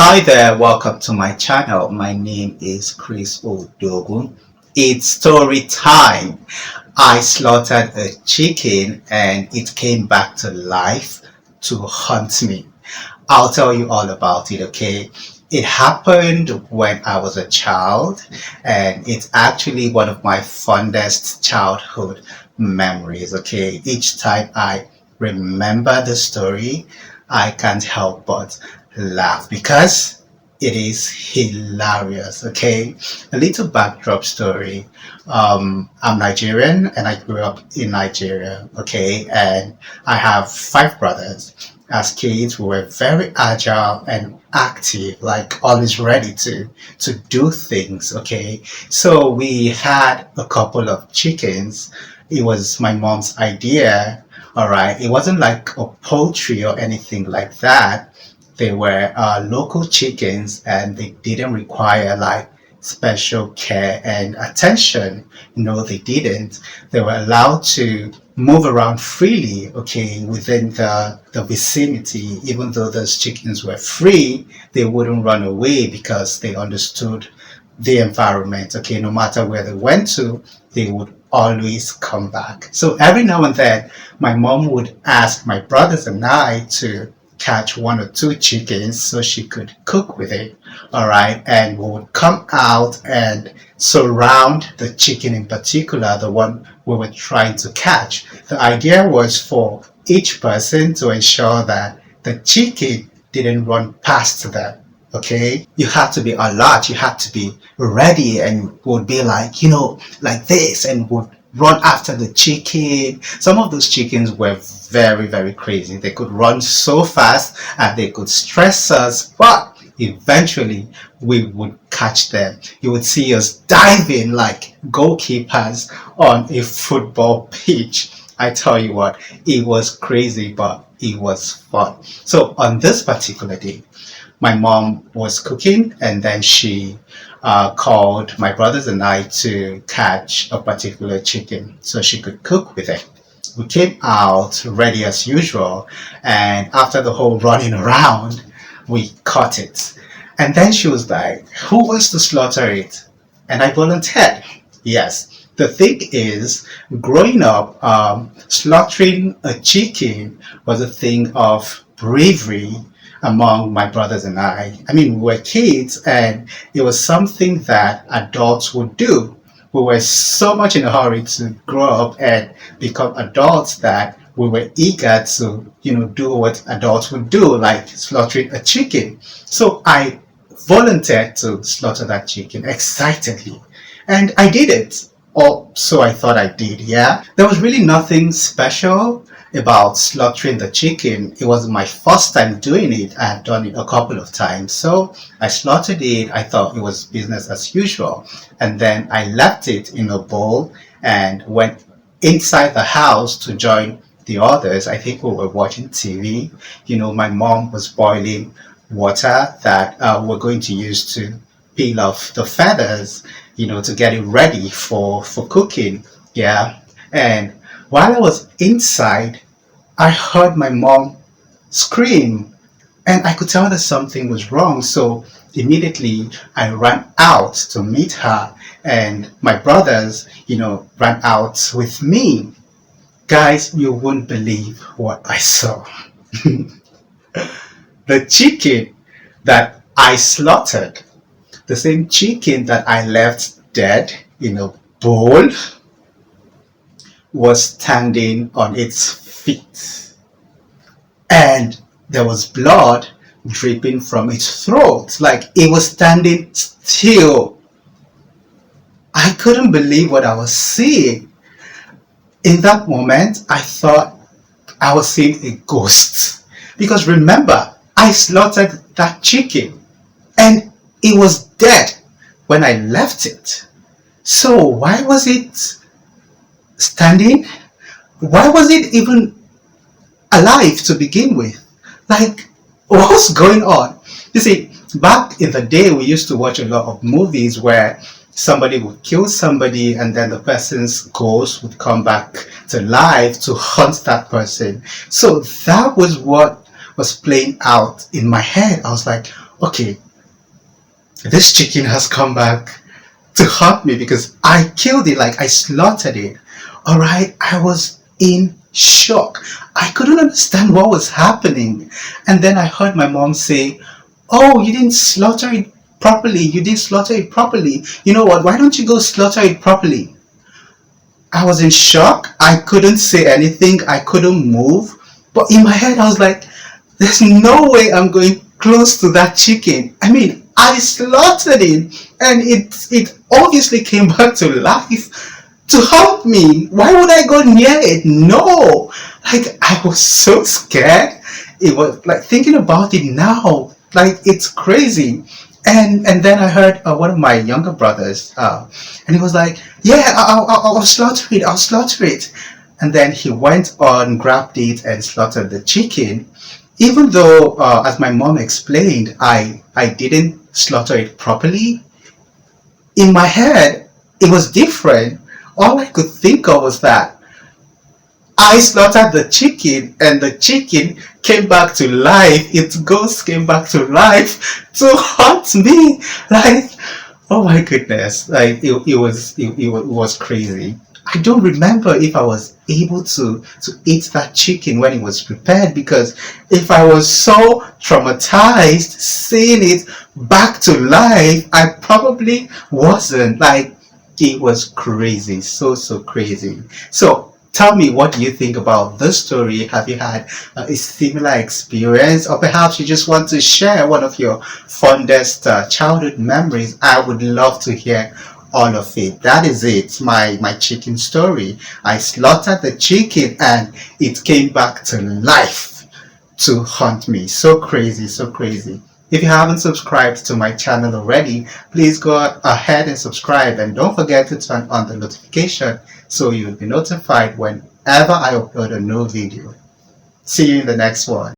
Hi there, welcome to my channel. My name is Chris Odogwu. It's story time. I slaughtered a chicken and it came back to life to hunt me. I'll tell you all about it, okay? It happened when I was a child, and it's actually one of my fondest childhood memories, okay? Each time I remember the story, I can't help but laugh because it is hilarious, okay? A little backdrop story. I'm Nigerian and I grew up in Nigeria, okay? And I have five brothers. As kids, we were very agile and active, like always ready to do things, okay? So we had a couple of chickens. It was my mom's idea, all right? It wasn't like a poultry or anything like that. They were local chickens and they didn't require like special care and attention. No, they didn't. They were allowed to move around freely, okay, within the vicinity. Even though those chickens were free, they wouldn't run away because they understood the environment. Okay, no matter where they went to, they would always come back. So every now and then, my mom would ask my brothers and I to catch one or two chickens so she could cook with it. All right, and we would come out and surround the chicken in particular, the one we were trying to catch. The idea was for each person to ensure that the chicken didn't run past them. Okay, you had to be alert, you had to be ready, and would be like, like this, and would run after the chicken. Some of those chickens were very, very crazy. They could run so fast and they could stress us, but eventually we would catch them. You would see us diving like goalkeepers on a football pitch. I tell you what, it was crazy, but it was fun. So on this particular day, my mom was cooking and then she called my brothers and I to catch a particular chicken so she could cook with it. We came out ready as usual, and after the whole running around, we caught it. And then she was like, "Who wants to slaughter it?" And I volunteered. Yes. The thing is, growing up, slaughtering a chicken was a thing of bravery among my brothers and I. I mean, we were kids and it was something that adults would do. We were so much in a hurry to grow up and become adults that we were eager to, do what adults would do, like slaughtering a chicken. So I volunteered to slaughter that chicken excitedly. And I did it. Or so I thought I did, yeah. There was really nothing special about slaughtering the chicken. It was my first time doing it. I had done it a couple of times. So I slaughtered it. I thought it was business as usual. And then I left it in a bowl and went inside the house to join the others. I think we were watching TV. My mom was boiling water that we're going to use to peel off the feathers, to get it ready for cooking. Yeah. And while I was inside, I heard my mom scream and I could tell that something was wrong. So immediately I ran out to meet her, and my brothers, ran out with me. Guys, you won't believe what I saw. The chicken that I slaughtered, the same chicken that I left dead in a bowl, was standing on its feet. And there was blood dripping from its throat. Like it was standing still. I couldn't believe what I was seeing. In that moment, I thought I was seeing a ghost. Because remember, I slaughtered that chicken and it was dead when I left it. So why was it standing? Why was it even alive to begin with? Like, what's going on? You see, back in the day, we used to watch a lot of movies where somebody would kill somebody and then the person's ghost would come back to life to hunt that person. So that was what was playing out in my head. I was like, Okay, this chicken has come back to haunt me because I killed it, like I slaughtered it. All right, I was in shock. I couldn't understand what was happening. And then I heard my mom say, "Oh, you didn't slaughter it properly. You didn't slaughter it properly. You know what? Why don't you go slaughter it properly?" I was in shock. I couldn't say anything. I couldn't move. But in my head, I was like, there's no way I'm going close to that chicken. I mean, I slaughtered it and it obviously came back to life to help me. Why would I go near it? No. Like, I was so scared. It was like thinking about it now, like it's crazy. And then I heard one of my younger brothers, and he was like, "Yeah, I'll slaughter it. I'll slaughter it." And then he went on, grabbed it, and slaughtered the chicken. Even though, as my mom explained, I didn't slaughter it properly. In my head, it was different. All I could think of was that I slaughtered the chicken and the chicken came back to life. Its ghost came back to life to haunt me. Like, oh my goodness. Like it was crazy. I don't remember if I was able to eat that chicken when it was prepared, because if I was so traumatized seeing it back to life, I probably wasn't. Like, it was crazy, so crazy. So tell me, what do you think about this story? Have you had a similar experience, or perhaps you just want to share one of your fondest childhood memories? I would love to hear all of it. That is it, my chicken story. I slaughtered the chicken and it came back to life to haunt me. So crazy, so crazy. If you haven't subscribed to my channel already, please go ahead and subscribe, and don't forget to turn on the notification so you'll be notified whenever I upload a new video. See you in the next one.